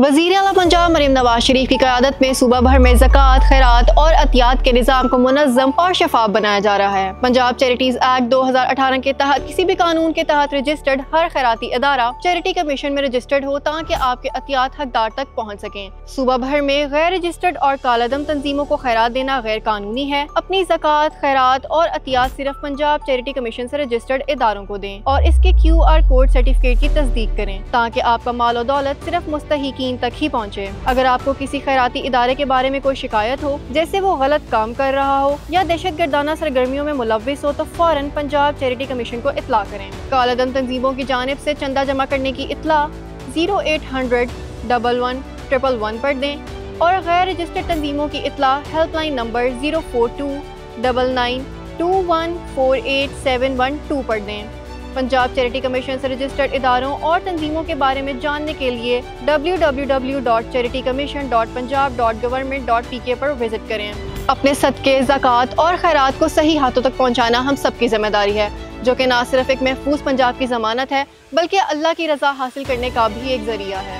वज़ीर आला पंजाब मरीम नवाज शरीफ की क़यादत में सूबा भर में ज़कात, खैरात और अतियात के निज़ाम को मुनज़्ज़म और शफ़ाफ़ बनाया जा रहा है। पंजाब चैरिटीज़ एक्ट 2018 के तहत किसी भी कानून के तहत रजिस्टर्ड हर खैराती इदारा चैरिटी कमीशन में रजिस्टर्ड हो ताकि आपके अतियात हकदार तक पहुँच सकें। सूबा भर में गैर रजिस्टर्ड और कालादम तंजीमों को खैरात देना गैर कानूनी है। अपनी ज़कात, खैरात और अतियात सिर्फ पंजाब चैरिटी कमीशन से रजिस्टर्ड इदारों को दें और इसके QR कोड सर्टिफिकेट की तस्दीक करें ताकि आपका माल और दौलत सिर्फ मुस्तहिकीन तक ही पहुँचे। अगर आपको किसी खैराती इदारे के बारे में कोई शिकायत हो, जैसे वो गलत काम कर रहा हो या दहशतगर्दाना सरगर्मियों में मुलव्विस हो, तो फौरन पंजाब चैरिटी कमीशन को इत्तला करें। कालादम तंजीमों की जानिब से चंदा जमा करने की इत्तला 0800 11 111 पर दें और गैर रजिस्टर्ड तंजीमों की इत्तला हेल्पलाइन नंबर 042 99 2148712 पर दें। पंजाब चैरिटी कमीशन से रजिस्टर्ड इदारों और तंजीमों के बारे में जानने के लिए www.charitycommission.punjab.government.pk पर विजिट करें। अपने सदके, ज़कात और खैरात को सही हाथों तक पहुँचाना हम सबकी जिम्मेदारी है, जो कि न सिर्फ एक महफूज पंजाब की ज़मानत है बल्कि अल्लाह की रज़ा हासिल करने का भी एक ज़रिया है।